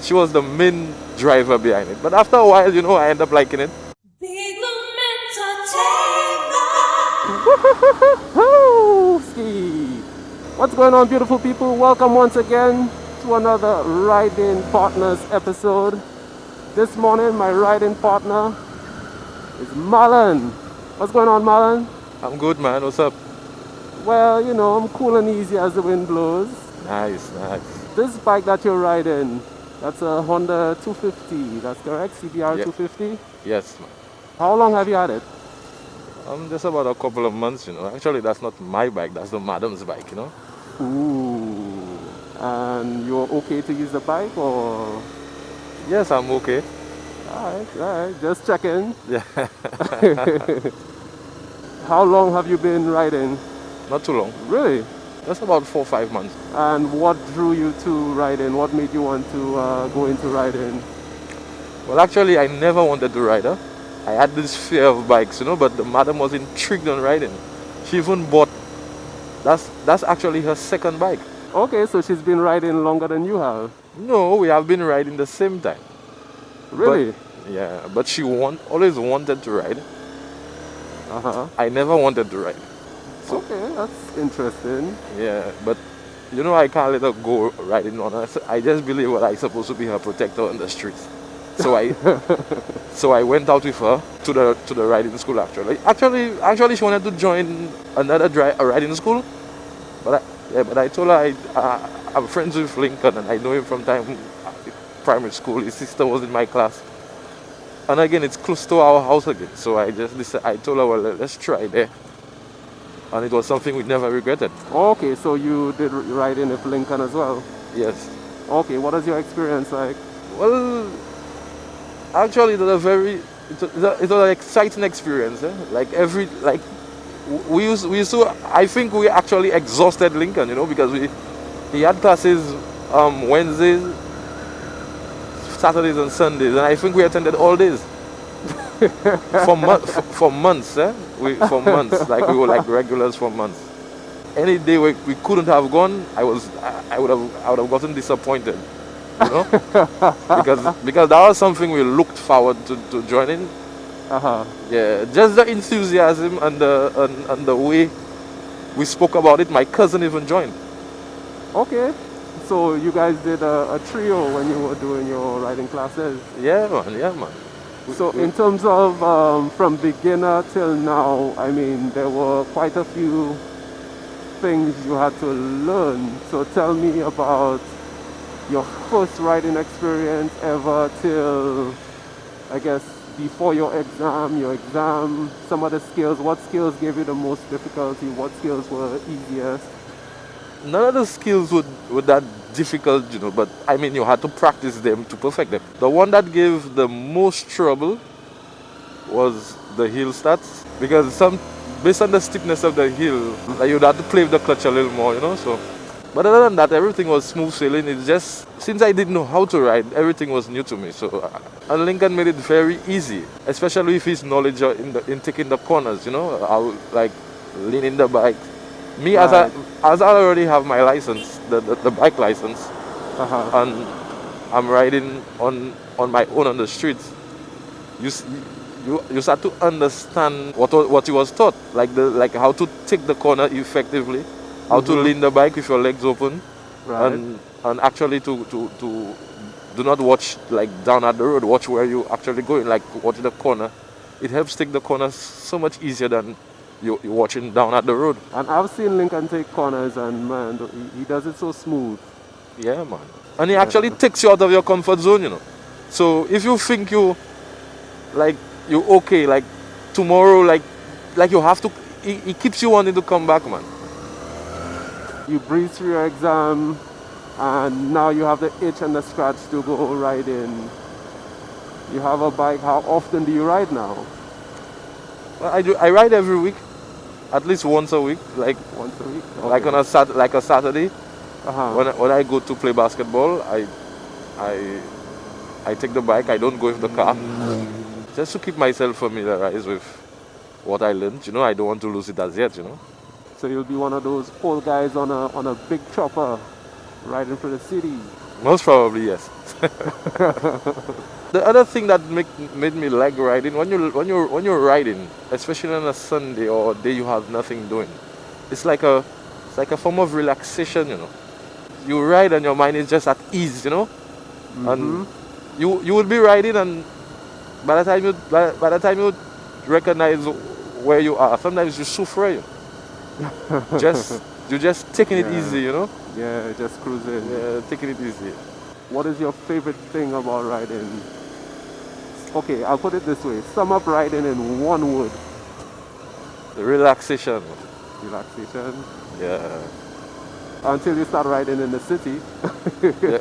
she was the main driver behind it. But after a while, you know, I end up liking it. Ski. What's going on, beautiful people? Welcome once again to another Riding Partners episode. This morning, my riding partner is MARLON. What's going on, MARLON? I'm good, man. What's up? Well, you know, I'm cool and easy as the wind blows. Nice. This bike that you're riding, that's a Honda 250, that's correct? CBR 250? Yes, man. How long have you had it? Just about a couple of months, you know. Actually, that's not my bike, that's the madam's bike, you know. Ooh. And you're okay to use the bike, or? Yes, I'm okay. Alright, just checking. Yeah. How long have you been riding? Not too long. Really? Just about 4 or 5 months. And what drew you to riding? What made you want to go into riding? Well, actually, I never wanted to ride, huh? I had this fear of bikes, you know, but the madam was intrigued on riding. She even bought, that's actually her second bike. Okay, so she's been riding longer than you have? No, we have been riding the same time. Really? But she always wanted to ride. I never wanted to ride. So, okay, that's interesting. Yeah, but you know, I can't let her go riding on her. I just believe I'm supposed to be her protector on the streets. So I went out with her to the riding school. Actually, she wanted to join another riding school, but I told her I'm friends with Lincoln and I know him from primary school. His sister was in my class, and again, it's close to our house again. So I told her, well, let's try there, and it was something we never regretted. Okay, so you did riding with Lincoln as well? Yes. Okay, what is your experience like? Well, actually, it was an exciting experience. We used to. I think we actually exhausted Lincoln, you know, because he had classes Wednesdays, Saturdays, and Sundays, and I think we attended all days for months. For months, like we were like regulars for months. Any day we couldn't have gone, I would have gotten disappointed. You know, because that was something we looked forward to joining. Yeah, just the enthusiasm and the way we spoke about it. My cousin even joined. Okay, so you guys did a trio when you were doing your riding classes. Yeah, man. So in terms of from beginner till now, I mean, there were quite a few things you had to learn. So tell me about your first riding experience ever till, I guess, before your exam, some of the skills. What skills gave you the most difficulty? What skills were easiest? None of the skills were that difficult, you know, but I mean, you had to practice them to perfect them. The one that gave the most trouble was the hill starts, because based on the steepness of the hill, you'd have to play with the clutch a little more, you know, so. But other than that, everything was smooth sailing. It's just, since I didn't know how to ride, everything was new to me. So, and Lincoln made it very easy, especially with his knowledge in taking the corners, you know, how, like, leaning the bike. Me, right. as I already have my license, the bike license, and I'm riding on my own on the streets, you start to understand what you was taught, like how to take the corner effectively, how to lean the bike with your legs open, right. and actually to do not watch like down at the road, watch where you actually going, like watch the corner. It helps take the corners so much easier than you're watching down at the road. And I've seen Lincoln take corners, and man, he does it so smooth. Yeah, man. And he actually takes you out of your comfort zone, you know. So if you think you're okay, like tomorrow, like you have to, he keeps you wanting to come back, man. You breeze through your exam, and now you have the itch and the scratch to go riding. You have a bike. How often do you ride now? Well, I ride every week, at least once a week. Like once a week. Okay. Like on a Saturday. When I go to play basketball, I take the bike. I don't go with the car, just to keep myself familiarized with what I learned. You know, I don't want to lose it as yet. You know. So you'll be one of those old guys on a big chopper riding through the city. Most probably, yes. The other thing that made me like riding, when you're riding, especially on a Sunday or a day you have nothing doing, it's like a form of relaxation, you know. You ride and your mind is just at ease, you know. And you will be riding, and by the time you recognize where you are, sometimes you suffer, you just you're just taking it Yeah. easy, you know. Yeah, just cruising. Yeah, taking it easy. What is your favorite thing about riding? Okay, I'll put it this way. Sum up riding in one word. The relaxation. Relaxation. Yeah. Until you start riding in the city. Yeah.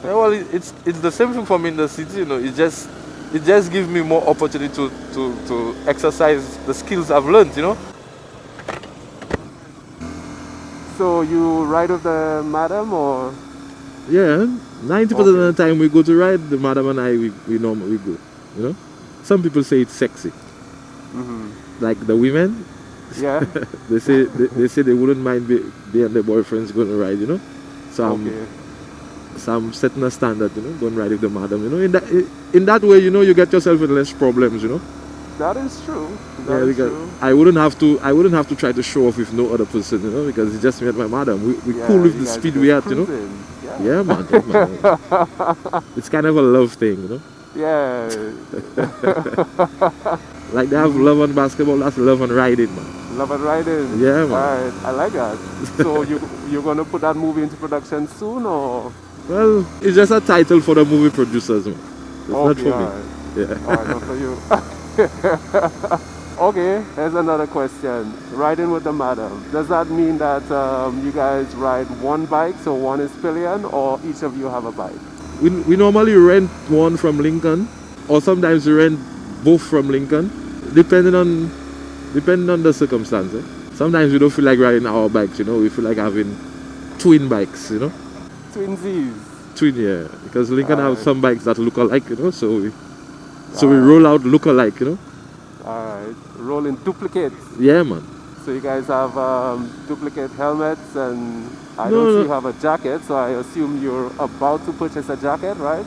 Yeah, well, it's the same thing for me in the city, you know. It just gives me more opportunity to exercise the skills I've learned, you know. So you ride with the madam or? Yeah, 90% of the time we go to ride, the madam and I, we normally go, you know. Some people say it's sexy. Like the women, Yeah. they say they wouldn't mind they and their boyfriends going to ride, you know. So I'm setting a standard, you know, going to ride with the madam, you know. In that way, you know, you get yourself with less problems, you know. That is true. Yeah, because I wouldn't have to try to show off with no other person, you know, because it's just me and my madam. We cool with the speed we at, you know. Yeah, man. It's kind of a love thing, you know. Yeah. Like they have love on basketball, that's love on riding, man. Love and riding. Yeah, man. Alright, I like that. So you're gonna put that movie into production soon, or? Well, it's just a title for the movie producers, man. It's not for me. Yeah. Alright, not for you. Okay, here's another question. Riding with the madam. Does that mean that you guys ride one bike, so one is pillion, or each of you have a bike? We normally rent one from Lincoln, or sometimes we rent both from Lincoln, depending on the circumstances. Sometimes we don't feel like riding our bikes, you know. We feel like having twin bikes, you know. Twinsies. Twin, yeah, because Lincoln have some bikes that look alike, you know. So we roll out look alike, you know. Alright, rolling duplicates. Yeah, man. So you guys have duplicate helmets, and I don't see you have a jacket, so I assume you're about to purchase a jacket, right?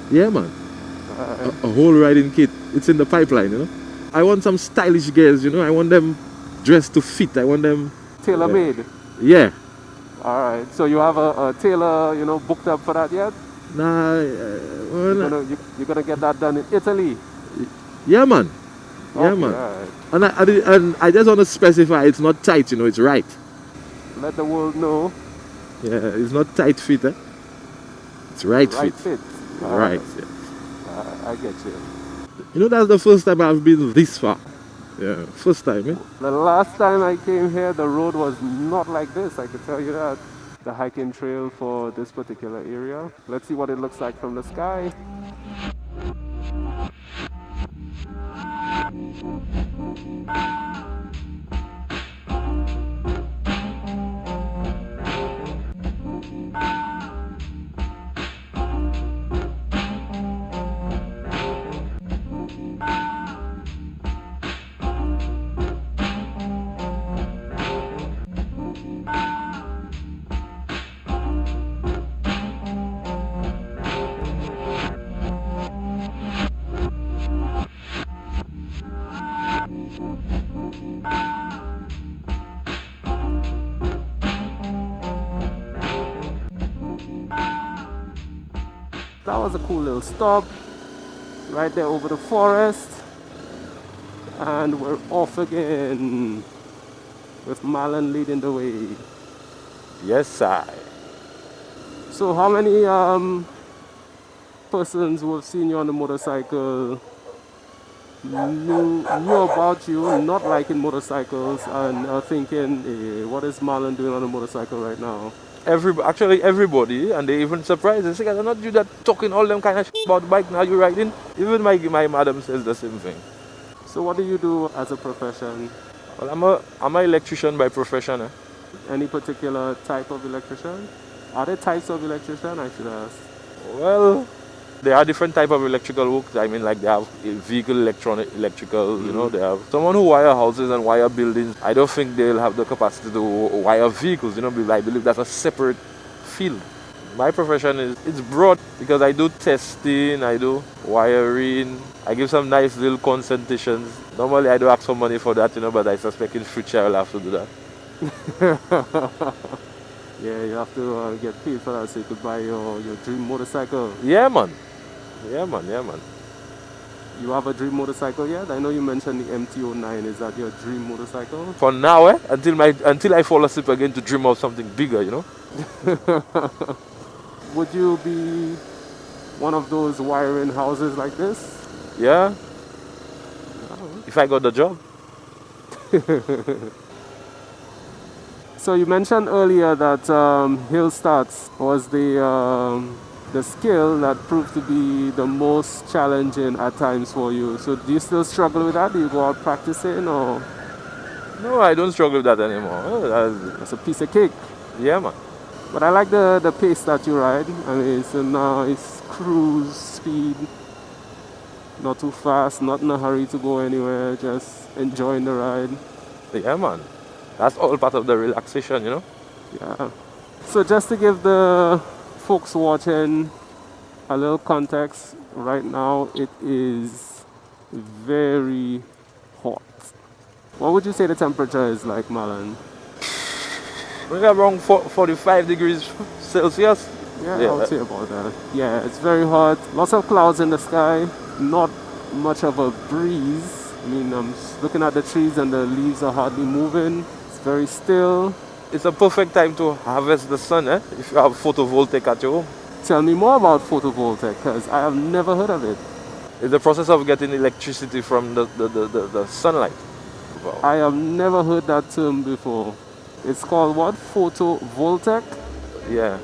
Yeah, man. A whole riding kit. It's in the pipeline, you know. I want some stylish gears, you know. I want them dressed to fit. I want them tailor-made. Yeah. Alright, so you have a tailor, you know, booked up for that yet? Nah. You're gonna get that done in Italy? Yeah, man. Yeah, man. Right. And I just want to specify it's not tight, you know, it's right. Let the world know. Yeah, it's not tight fit, eh? It's right fit. Right. Yeah. I get you. You know, that's the first time I've been this far. Yeah, first time, eh? The last time I came here, the road was not like this, I can tell you that. The hiking trail for this particular area. Let's see what it looks like from the sky. That was a cool little stop right there over the forest, and we're off again with Marlon leading the way. Yes, sir. So how many persons who have seen you on the motorcycle knew about you, not liking motorcycles, and are thinking, hey, what is Marlon doing on a motorcycle right now? Actually everybody, and they even surprised. They say, "I'm not you that talking all them kind of shit about bike. Now you riding." Even my madam says the same thing. So what do you do as a profession? Well, I'm an electrician by profession. Eh? Any particular type of electrician? Are there types of electrician, I should ask? Well, there are different type of electrical work. I mean, like they have vehicle electrical, you know, they have someone who wire houses and wire buildings. I don't think they'll have the capacity to wire vehicles, you know, I believe that's a separate field. My profession is it's broad because I do testing, I do wiring, I give some nice little consultations. Normally I do ask for money for that, but I suspect in future I'll have to do that. Yeah, you have to get paid for that so you could buy your dream motorcycle. Yeah, man. Yeah, man. You have a dream motorcycle yet? I know you mentioned the MT-09. Is that your dream motorcycle? For now, until I fall asleep again to dream of something bigger. Would you be one of those wiring houses like this? Yeah. If I got the job. So you mentioned earlier that hill starts was the skill that proved to be the most challenging at times for you. So do you still struggle with that? Do you go out practicing or? No, I don't struggle with that anymore. That's a piece of cake. Yeah, man. But I like the pace that you ride. I mean, it's a nice cruise speed. Not too fast, not in a hurry to go anywhere, just enjoying the ride. Yeah, man. That's all part of the relaxation. Yeah. So just to give the folks watching a little context, right now it is very hot. What would you say the temperature is like, Marlon? We got around 45 degrees Celsius. Yeah, I would say about that. Yeah, it's very hot. Lots of clouds in the sky. Not much of a breeze. I mean, I'm looking at the trees and the leaves are hardly moving. It's very still. It's a perfect time to harvest the sun, if you have photovoltaic at your home. Tell me more about photovoltaic, because I have never heard of it. It's the process of getting electricity from the sunlight. Wow. I have never heard that term before. It's called what? Photovoltaic? Yeah.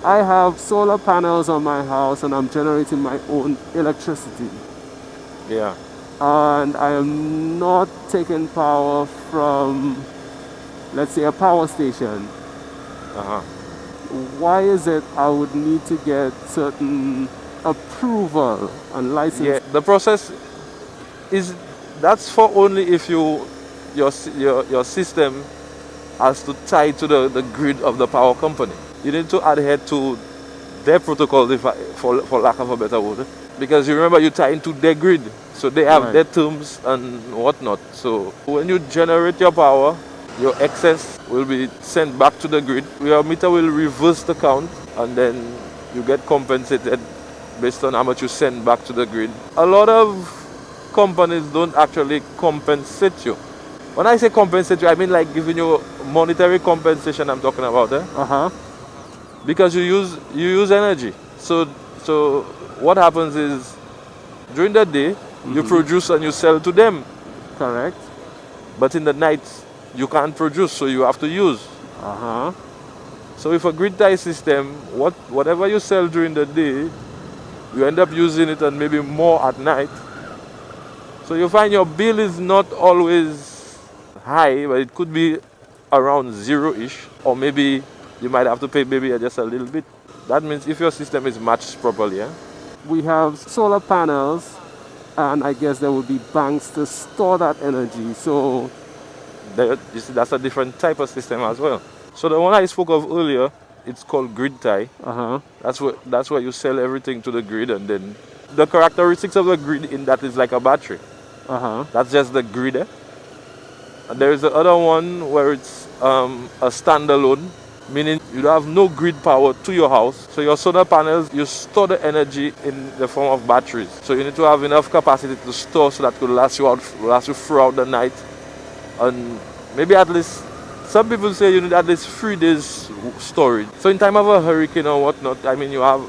I have solar panels on my house and I'm generating my own electricity. Yeah. And I am not taking power from, let's say, a power station. Uh-huh. Why is it I would need to get certain approval and license? Yeah, the process is that's for only if your system has to tie to the grid of the power company. You need to adhere to their protocol, for lack of a better word, because you remember you tie into their grid, so they have their terms and whatnot. So when you generate your power, your excess will be sent back to the grid. Your meter will reverse the count, and then you get compensated based on how much you send back to the grid. A lot of companies don't actually compensate you. When I say compensate you, I mean like giving you monetary compensation. I'm talking about, because you use energy. So what happens is during the day you produce and you sell to them. Correct. But in the night you can't produce, so you have to use. So with a grid tie system, whatever you sell during the day, you end up using it and maybe more at night. So you find your bill is not always high, but it could be around zero-ish, or maybe you might have to pay maybe just a little bit. That means if your system is matched properly. We have solar panels, and I guess there will be banks to store that energy. So you see, that's a different type of system as well. So the one I spoke of earlier, it's called grid tie. That's where you sell everything to the grid, and then the characteristics of the grid in that is like a battery. That's just the grid. And there is the other one where it's a standalone, meaning you have no grid power to your house. So your solar panels, you store the energy in the form of batteries. So you need to have enough capacity to store so that could last you throughout the night. And maybe at least, some people say you need at least 3 days storage. So in time of a hurricane or whatnot, I mean you have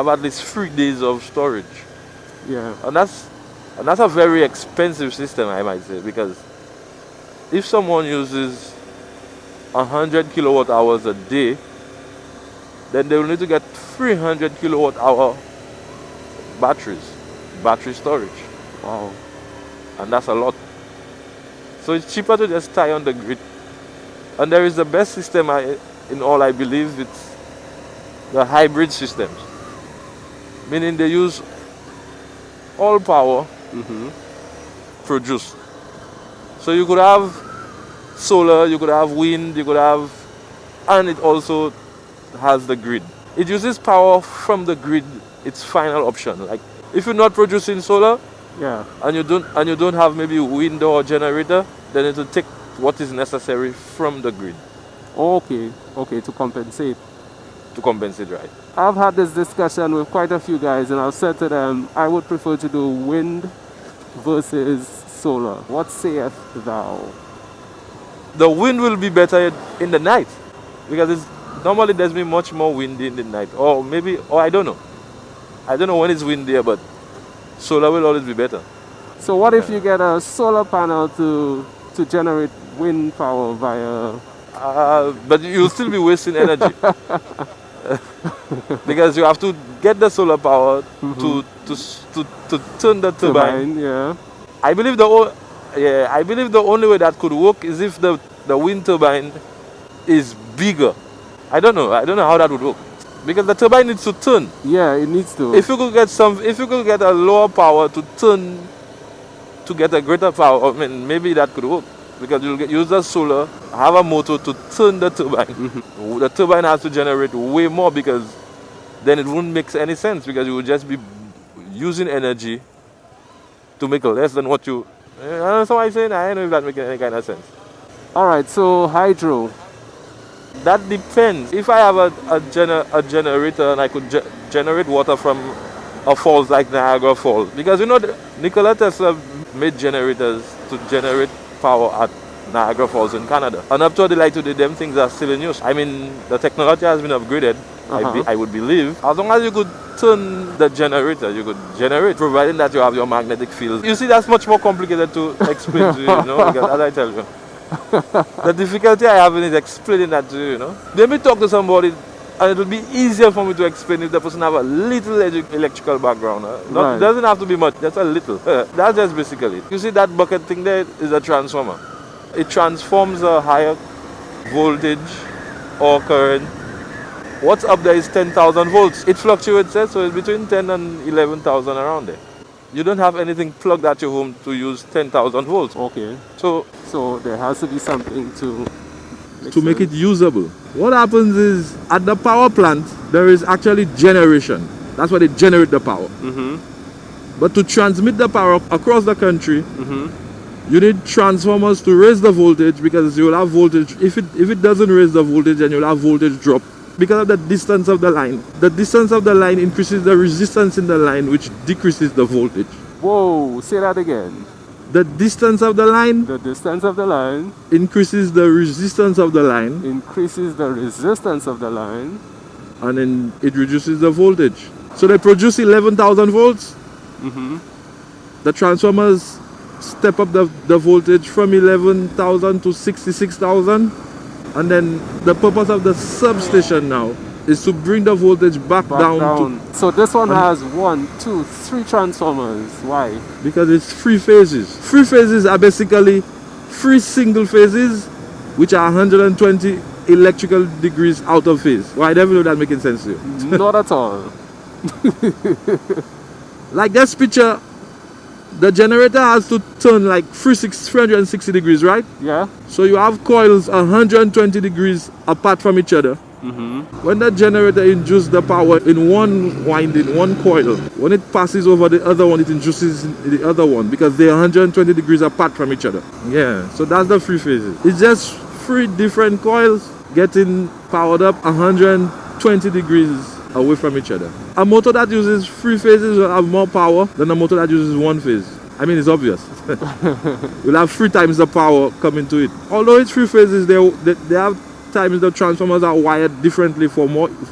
at least 3 days of storage. Yeah. And that's a very expensive system, I might say, because if someone uses 100 kilowatt hours a day, then they will need to get 300 kilowatt hour battery storage. Wow. And that's a lot. So it's cheaper to just tie on the grid. And there is the best system in all, I believe, it's the hybrid systems. meaning they use all power produced. So you could have solar, you could have wind, you could have, and it also has the grid. It uses power from the grid, its final option. Like if you're not producing solar, Yeah. and you don't have maybe wind or generator, then it will take what is necessary from the grid Okay. Okay, to compensate. to compensate, right? I've had this discussion with quite a few guys, and I've said to them, I would prefer to do wind versus solar. What sayest thou? The wind will be better in the night because normally there's been much more windy in the night, or maybe, or I don't know when it's windier, but solar will always be better. So what if you get a solar panel to generate wind power via... But you'll still be wasting energy because you have to get the solar power to turn the turbine. Yeah. I believe the only way that could work is if the wind turbine is bigger. I don't know how that would work because the turbine needs to turn. Yeah, it needs to. If you could get a lower power to turn to get a greater power, I mean maybe that could work because you'll use the solar, have a motor to turn the turbine. The turbine has to generate way more because then it wouldn't make any sense because you would just be using energy to make less than what you. That's why I'm saying I don't know if that makes any kind of sense. All right, so hydro. That depends. If I have a generator and I could generate water from a falls like Niagara Falls, because Nikola Tesla made generators to generate power at Niagara Falls in Canada. And up to the light today, them things are still in use. I mean, the technology has been upgraded, I would believe. As long as you could turn the generator, you could generate, providing that you have your magnetic field. You see, that's much more complicated to explain to you, because as I tell you, the difficulty I have in is explaining that to you, Let me talk to somebody and it will be easier for me to explain if the person have a little electrical background. It doesn't have to be much, just a little. That's just basically it. You see that bucket thing there is a transformer. It transforms a higher voltage or current. What's up there is 10,000 volts. It fluctuates, so it's between 10 and 11,000 around there. You don't have anything plugged at your home to use 10,000 volts. Okay. So there has to be something to make it usable. What happens is at the power plant there is actually generation. That's why they generate the power. But to transmit the power across the country, you need transformers to raise the voltage because you will have voltage. If it doesn't raise the voltage, then you'll have voltage drop because of the distance of the line. The distance of the line increases the resistance in the line, which decreases the voltage. Whoa, say that again. The distance of the line. The distance of the line increases the resistance of the line. Increases the resistance of the line. And then it reduces the voltage. So they produce 11,000 volts. The transformers step up the voltage from 11,000 to 66,000. And then the purpose of the substation now is to bring the voltage back down. So this one has 1, 2, 3 transformers. Why? Because it's 3 phases. 3 phases are basically 3 single phases which are 120 electrical degrees out of phase. Why? Never know that making sense to you. Not at all. Like this picture, the generator has to turn like 360 degrees, right? Yeah. So you have coils 120 degrees apart from each other. When the generator induces the power in one winding, one coil, when it passes over the other one, it induces the other one because they're 120 degrees apart from each other. Yeah, so that's the 3 phases. It's just 3 different coils getting powered up 120 degrees away from each other. A motor that uses 3 phases will have more power than a motor that uses 1 phase. I mean, it's obvious. You'll have 3 times the power coming to it. Although it's 3 phases, they have times the transformers are wired differently for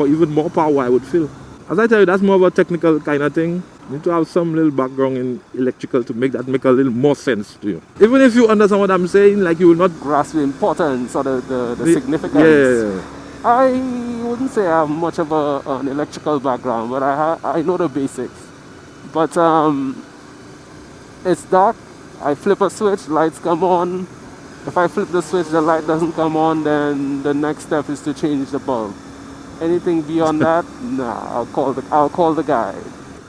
even more power, I would feel. As I tell you, that's more of a technical kind of thing. You need to have some little background in electrical to make that make a little more sense to you. Even if you understand what I'm saying, like you will not grasp the importance or the significance. Yeah. I wouldn't say I have much of an electrical background, but I know the basics. But it's dark, I flip a switch, lights come on. If I flip the switch, the light doesn't come on, then the next step is to change the bulb. Anything beyond that, nah, I'll call the guy.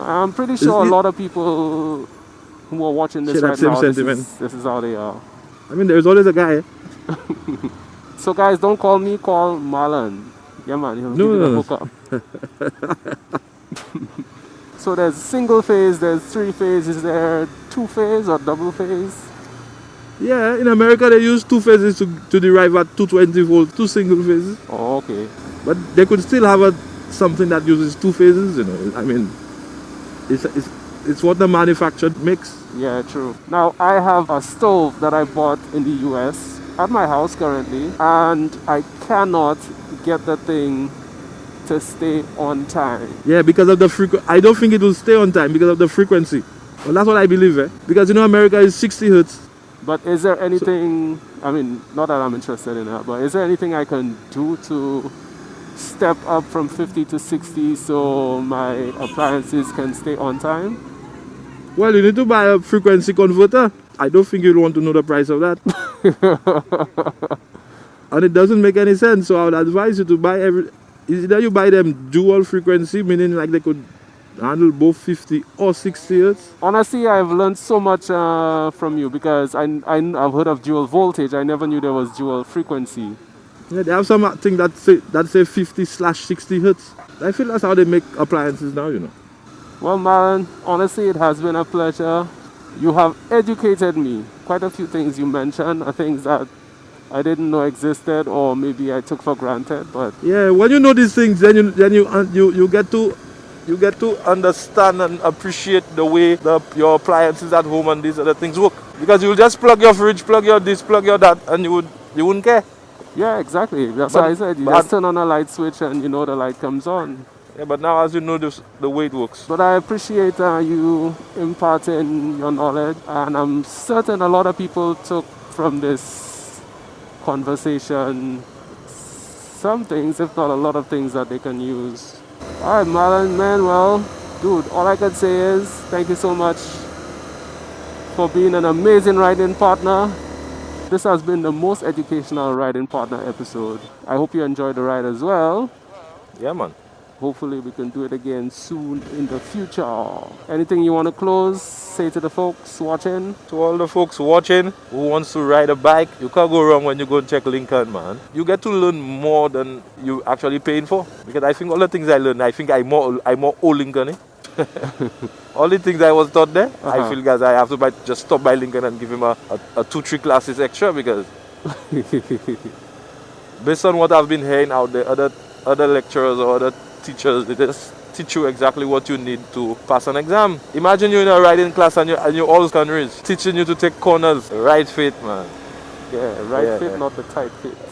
I'm pretty sure a lot of people who are watching this Share that right same now, sentiment. this is how they are. I mean, there's always a guy. So guys, don't call me, call Marlon. Yeah man, he'll give you the hookup. So there's single phase, there's 3 phase, is there 2 phase or double phase? Yeah, in America they use 2 phases to derive at 220 volts, 2 single phases. Oh, okay. But they could still have something that uses 2 phases, you know. I mean, it's what the manufacturer makes. Yeah, true. Now I have a stove that I bought in the US at my house currently, and I cannot get the thing to stay on time. Yeah, because of the frequency. I don't think it will stay on time because of the frequency. Well, that's what I believe, eh? Because you know America is 60 hertz. But is there anything, I mean, not that I'm interested in that, but is there anything I can do to step up from 50 to 60 so my appliances can stay on time? Well, you need to buy a frequency converter. I don't think you'll want to know the price of that. And it doesn't make any sense, so I would advise you to buy either you buy them dual frequency, meaning like they could handle both 50 or 60 hertz. Honestly, I've learned so much from you because I've heard of dual voltage. I never knew there was dual frequency. Yeah, they have some thing that say 50/60 hertz. I feel that's how they make appliances now, you know. Well, Marlon, honestly, it has been a pleasure. You have educated me. Quite a few things you mentioned are things that I didn't know existed, or maybe I took for granted. But yeah, when you know these things, then you get to understand and appreciate the way your appliances at home and these other things work. Because you'll just plug your fridge, plug your this, plug your that, and you wouldn't care. Yeah, exactly. That's what I said. You just turn on a light switch and you know the light comes on. Yeah, but now as you know the way it works. But I appreciate you imparting your knowledge, and I'm certain a lot of people took from this conversation some things, if not a lot of things that they can use. Alright, Marlon, man, well, dude, all I can say is thank you so much for being an amazing riding partner. This has been the most educational riding partner episode. I hope you enjoyed the ride as well. Yeah, man. Hopefully we can do it again soon in the future. Anything you want to close? Say to the folks watching? To all the folks watching who wants to ride a bike, you can't go wrong when you go and check Lincoln, man. You get to learn more than you actually paying for. Because I think all the things I learned, I think I'm more old Lincoln. Eh? All the things I was taught there, I feel guys I have to just stop by Lincoln and give him a 2-3 classes extra, because based on what I've been hearing out there, other lecturers or other teachers, they just teach you exactly what you need to pass an exam. Imagine you're in a riding class and you're all countries teaching you to take corners. Right fit, man. Yeah, right fit, not the tight fit.